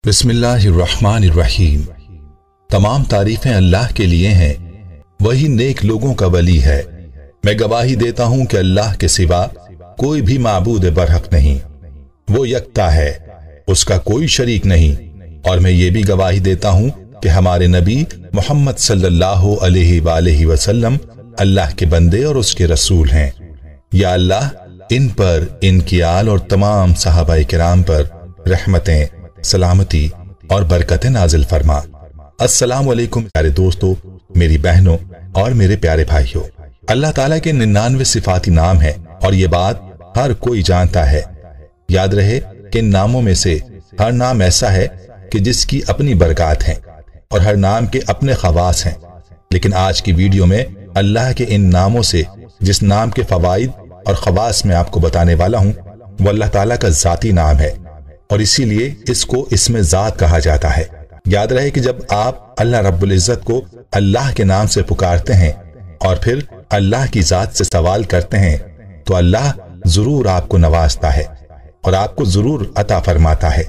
बिस्मिल्लाहिर्रहमानिर्रहीम। तमाम तारीफें अल्लाह के लिए हैं, वही नेक लोगों का वली है। मैं गवाही देता हूं कि अल्लाह के सिवा कोई भी माबूद बरहक नहीं, वो यकता है, उसका कोई शरीक नहीं। और मैं ये भी गवाही देता हूं कि हमारे नबी मोहम्मद सल्लल्लाहु अलैहि वसल्लम अल्लाह के बंदे और उसके रसूल हैं। या अल्लाह इन पर, इनकी आल और तमाम सहाबाए किराम पर रहमतें, सलामती और बरकतें नाजिल फरमा। अस्सलाम वालेकुम प्यारे दोस्तों, मेरी बहनों और मेरे प्यारे भाइयों। अल्लाह ताला के 99 सिफाती नाम है और ये बात हर कोई जानता है। याद रहे कि इन नामों में से हर नाम ऐसा है कि जिसकी अपनी बरकत हैं और हर नाम के अपने खवास हैं। लेकिन आज की वीडियो में अल्लाह के इन नामों से जिस नाम के फवाइद और खवास में आपको बताने वाला हूं, वो अल्लाह ताला का जाती नाम है और इसीलिए इसको इसमें जात कहा जाता है। याद रहे कि जब आप अल्लाह रब्बुल इज्जत को अल्लाह के नाम से पुकारते हैं और फिर अल्लाह की जात से सवाल करते हैं तो अल्लाह जरूर आपको नवाजता है और आपको जरूर अता फरमाता है।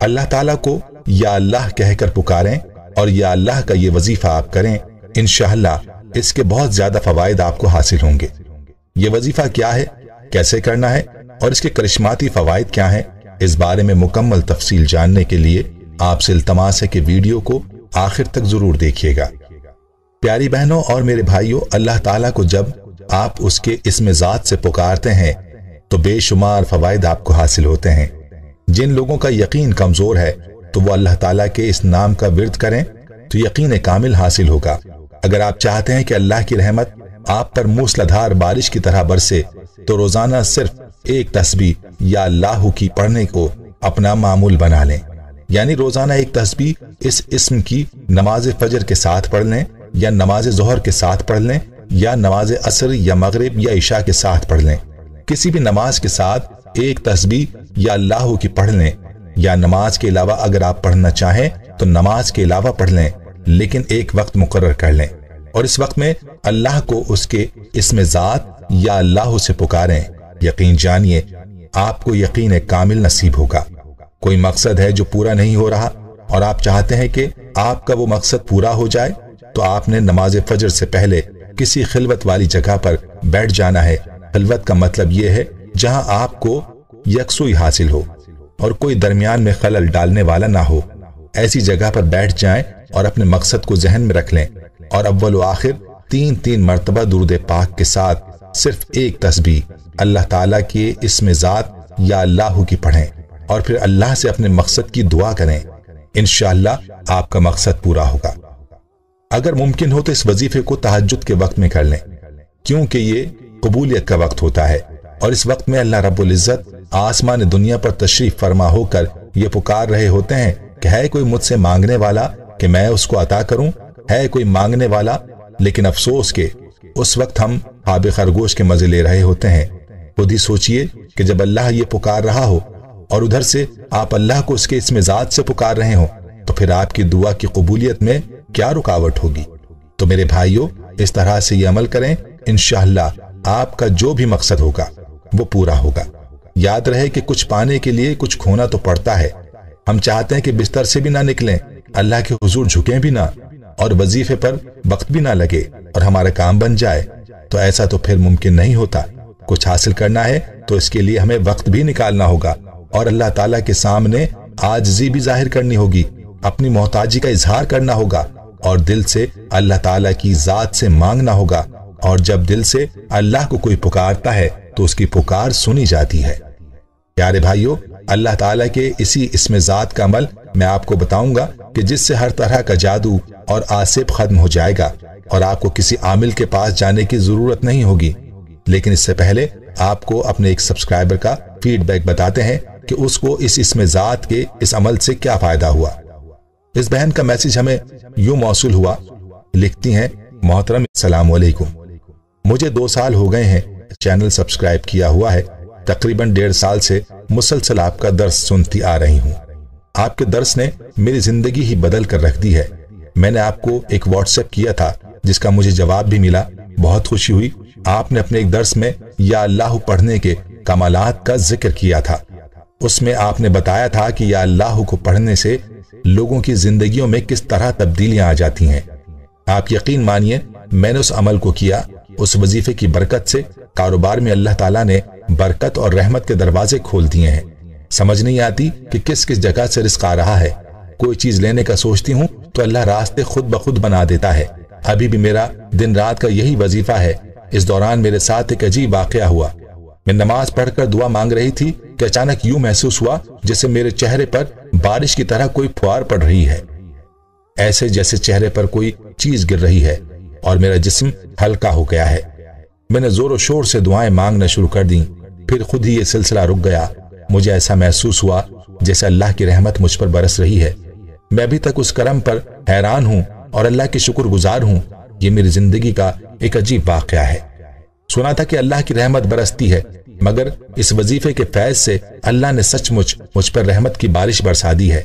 अल्लाह ताला को या अल्लाह कहकर पुकारें और या अल्लाह का ये वजीफा आप करें, इंशाअल्लाह इसके बहुत ज्यादा फवाइद आपको हासिल होंगे। ये वजीफा क्या है, कैसे करना है और इसके करिश्माती फवाइद क्या हैं, इस बारे में मुकम्मल तफसील जानने के लिए आपसे इल्तमास है कि वीडियो को आखिर तक जरूर देखिएगा। प्यारी बहनों और मेरे भाइयों, अल्लाह ताला को जब आप उसके इसमें जात से पुकारते हैं तो बेशुमार फवाइद आपको हासिल होते हैं। जिन लोगों का यकीन कमजोर है तो वो अल्लाह ताला के इस नाम का विर्द करें तो यकीन कामिल हासिल होगा। अगर आप चाहते हैं कि अल्लाह की रहमत आप पर मूसलाधार बारिश की तरह बरसे तो रोजाना सिर्फ एक तस्बीह या अल्लाह की पढ़ने को अपना मामूल बना लें। यानी रोजाना एक तस्बीह इस इस्म की नमाज फजर के साथ पढ़ लें या नमाज जोहर के साथ पढ़ लें या नमाज असर या मगरिब या इशा के साथ पढ़ लें। किसी भी नमाज के साथ एक तस्बीह या अल्लाह की पढ़ लें या नमाज के अलावा अगर आप पढ़ना चाहें तो नमाज के अलावा पढ़ लें, लेकिन एक वक्त मुकर्रर कर लें और इस वक्त में अल्लाह को उसके इसमें जात या अल्लाह से पुकारें। यकीन जानिए आपको यकीन कामिल नसीब होगा। कोई मकसद है जो पूरा नहीं हो रहा और आप चाहते हैं कि आपका वो मकसद पूरा हो जाए तो आपने नमाज फजर से पहले किसी खिलवत वाली जगह पर बैठ जाना है। खिलवत का मतलब यह है जहां आपको यकसुई हासिल हो और कोई दरमियान में खलल डालने वाला ना हो। ऐसी जगह पर बैठ जाएं और अपने मकसद को जहन में रख लें और अव्वल व आखिर 3-3 मर्तबा दुरूद पाक के साथ सिर्फ एक तस्बीह अल्लाह ताला के इसमें जात या अल्लाह की पढ़ें और फिर अल्लाह से अपने मकसद की दुआ करें। इंशाअल्लाह आपका मकसद पूरा होगा। अगर मुमकिन हो तो इस वजीफे को तहज्जुद के वक्त में कर लें, क्योंकि ये कबूलियत का वक्त होता है और इस वक्त में अल्लाह रब्बुल इज्जत आसमान दुनिया पर तशरीफ फरमा होकर ये पुकार रहे होते हैं कि है कोई मुझसे मांगने वाला कि मैं उसको अता करूं, है कोई मांगने वाला। लेकिन अफसोस के उस वक्त हम खाबे खरगोश के मजे ले रहे होते हैं। खुद ही सोचिए कि जब अल्लाह ये पुकार रहा हो और उधर से आप अल्लाह को उसके इसमें जात से पुकार रहे हो तो फिर आपकी दुआ की कबूलियत में क्या रुकावट होगी। तो मेरे भाइयों, इस तरह से ये अमल करें, इंशाअल्लाह आपका जो भी मकसद होगा वो पूरा होगा। याद रहे कि कुछ पाने के लिए कुछ खोना तो पड़ता है। हम चाहते हैं कि बिस्तर से भी ना निकलें, अल्लाह के हुजूर झुकें भी ना और वजीफे पर वक्त भी ना लगे और हमारा काम बन जाए, तो ऐसा तो फिर मुमकिन नहीं होता। कुछ हासिल करना है तो इसके लिए हमें वक्त भी निकालना होगा और अल्लाह ताला के सामने आजिज़ी भी जाहिर करनी होगी, अपनी मोहताजी का इजहार करना होगा और दिल से अल्लाह ताला की जात से मांगना होगा। और जब दिल से अल्लाह को कोई पुकारता है तो उसकी पुकार सुनी जाती है। प्यारे भाइयों, अल्लाह ताला के इसी इसमें जात का अमल मैं आपको बताऊंगा कि जिससे हर तरह का जादू और आसिफ खत्म हो जाएगा और आपको किसी आमिल के पास जाने की जरूरत नहीं होगी। लेकिन इससे पहले आपको अपने एक सब्सक्राइबर का फीडबैक बताते हैं कि उसको इस इसमें जात के इस अमल से क्या फायदा हुआ। इस बहन का मैसेज हमें यूं मौसूल हुआ, लिखती हैं, मोहतरम अस्सलाम वालेकुम, मुझे 2 साल हो गए हैं चैनल सब्सक्राइब किया हुआ है। तकरीबन 1.5 साल से मुसलसल आपका दर्स सुनती आ रही हूँ। आपके दर्स ने मेरी जिंदगी ही बदल कर रख दी है। मैंने आपको एक व्हाट्सएप किया था जिसका मुझे जवाब भी मिला, बहुत खुशी हुई। आपने अपने एक दर्स में या अल्लाह पढ़ने के कमालात का जिक्र किया था। اس میں آپ نے بتایا تھا کہ یا اللہ کو پڑھنے سے لوگوں کی زندگیوں میں کس طرح تبدیلیاں آ جاتی ہیں۔ آپ یقین مانیے میں نے اس عمل کو کیا، اس وظیفے کی برکت سے کاروبار میں اللہ تعالیٰ نے برکت اور رحمت کے دروازے کھول دیے ہیں۔ سمجھ نہیں آتی کہ کس کس جگہ سے رزق آ رہا ہے۔ کوئی چیز لینے کا سوچتی ہوں تو اللہ راستے خود بخود بنا دیتا ہے۔ ابھی بھی میرا دن رات کا یہی وظیفہ ہے۔ اس دوران میرے ساتھ ایک عجیب واقعہ ہوا۔ میں نماز پڑھ کر دعا مانگ رہی تھی کہ اچانک یوں محسوس ہوا جیسے میرے چہرے پر بارش کی طرح کوئی پھوار پڑ رہی ہے، ایسے جیسے چہرے پر کوئی چیز گر رہی ہے اور میرا جسم ہلکا ہو گیا ہے۔ میں نے زور و شور سے دعائیں مانگنا شروع کر دیں، پھر خود ہی یہ سلسلہ رک گیا۔ مجھے ایسا محسوس ہوا جیسے اللہ کی رحمت مجھ پر برس رہی ہے۔ میں ابھی تک اس کرم پر حیران ہوں اور اللہ کی شکر گزار ہوں۔ یہ میری زندگی کا ایک عجیب واقعہ ہے۔ سنا تھا کہ اللہ کی رحمت برستی ہے، مگر اس وظیفے کے فیض سے اللہ نے سچ مجھ پر رحمت کی بارش برسا دی ہے۔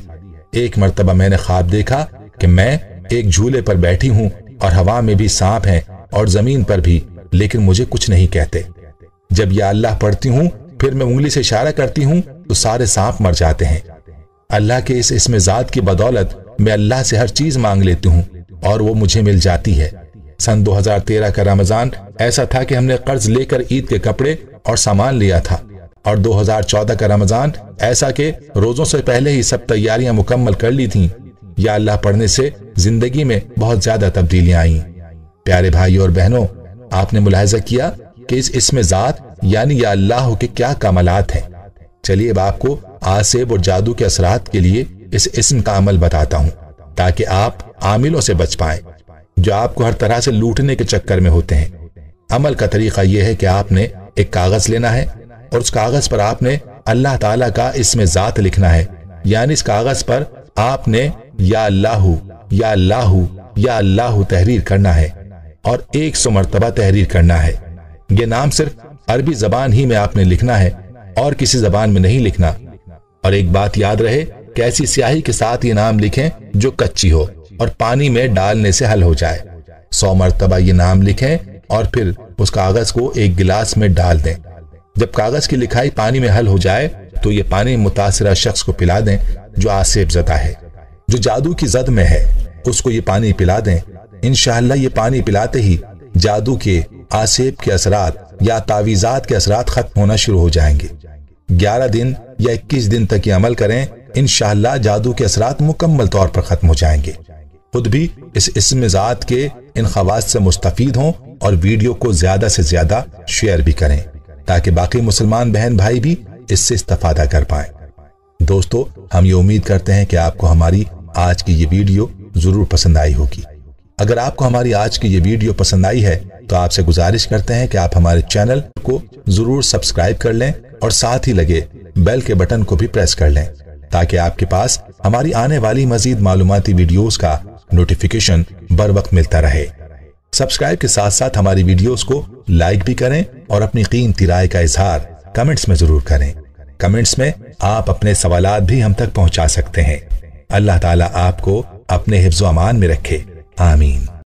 ایک مرتبہ میں نے خواب دیکھا کہ میں ایک جھولے پر بیٹھی ہوں اور ہوا میں بھی سانپ ہیں اور زمین پر بھی، لیکن مجھے کچھ نہیں کہتے۔ جب یا اللہ پڑھتی ہوں پھر میں انگلی سے اشارہ کرتی ہوں تو سارے سانپ مر جاتے ہیں۔ اللہ کے اس اسم ذات کی بدولت میں اللہ سے ہر چیز مانگ لیتی ہوں اور وہ مجھے مل جاتی ہے۔ سن 2013 کا رمضان ایسا تھا کہ ہم نے قرض لے کر عید کے کپڑے اور سامان لیا تھا، اور 2014 کا رمضان ایسا کہ روزوں سے پہلے ہی سب تیاریاں مکمل کر لی تھیں۔ یا اللہ پڑھنے سے زندگی میں بہت زیادہ تبدیلیاں آئیں۔ پیارے بھائیوں اور بہنوں، آپ نے ملاحظہ کیا کہ اس اسم ذات یعنی یا اللہ کے کیا کمالات ہیں۔ چلیے اب آپ کو آسیب اور جادو کے اثرات کے لیے اس اسم کا عمل بتاتا ہوں تاکہ آپ عاملوں سے بچ پائیں جو آپ کو ہر طرح سے لوٹنے کے چکر میں ہوتے ہیں۔ عمل کا طریقہ یہ ہے کہ آپ نے ایک کاغذ لینا ہے اور اس کاغذ پر آپ نے اللہ تعالیٰ کا اسم ذات لکھنا ہے، یعنی اس کاغذ پر آپ نے یا اللہ یا اللہ یا اللہ تحریر کرنا ہے اور 100 مرتبہ تحریر کرنا ہے۔ یہ نام صرف عربی زبان ہی میں آپ نے لکھنا ہے اور کسی زبان میں نہیں لکھنا۔ اور ایک بات یاد رہے کہ ایسی سیاہی کے ساتھ یہ نام لکھیں جو کچی ہو اور پانی میں ڈالنے سے حل ہو جائے۔ 100 مرتبہ یہ نام لکھیں اور پھر اس کاغذ کو ایک گلاس میں ڈال دیں۔ جب کاغذ کی لکھائی پانی میں حل ہو جائے تو یہ پانی متاثرہ شخص کو پلا دیں جو آسیب زدہ ہے، جو جادو کی زد میں ہے، اس کو یہ پانی پلا دیں۔ انشاءاللہ یہ پانی پلاتے ہی جادو کے، آسیب کے اثرات یا تعویذات کے اثرات ختم ہونا شروع ہو جائیں گے۔ 11 دن یا 21 دن تک یہ عمل کریں، انشاءاللہ جادو کے اثرات مکمل طور پر ختم ہو جائیں گے۔ خود بھی اس اسم ذات کے ان خواص سے مستفید ہوں اور ویڈیو کو زیادہ سے زیادہ شیئر بھی کریں تاکہ باقی مسلمان بہن بھائی بھی اس سے استفادہ کر پائیں۔ دوستو، ہم یہ امید کرتے ہیں کہ آپ کو ہماری آج کی یہ ویڈیو ضرور پسند آئی ہوگی۔ اگر آپ کو ہماری آج کی یہ ویڈیو پسند آئی ہے تو آپ سے گزارش کرتے ہیں کہ آپ ہمارے چینل کو ضرور سبسکرائب کر لیں اور ساتھ ہی لگے بیل کے بٹن کو بھی پریس کر لیں تاکہ آپ کے پاس ہماری آنے والی مزید معلوماتی ویڈیوز کا نوٹیفیکیشن بر وقت ملتا رہے۔ سبسکرائب کے ساتھ ساتھ ہماری ویڈیوز کو لائک بھی کریں اور اپنی قیمتی رائے کا اظہار کمنٹس میں ضرور کریں۔ کمنٹس میں آپ اپنے سوالات بھی ہم تک پہنچا سکتے ہیں۔ اللہ تعالیٰ آپ کو اپنے حفظ و امان میں رکھے، آمین۔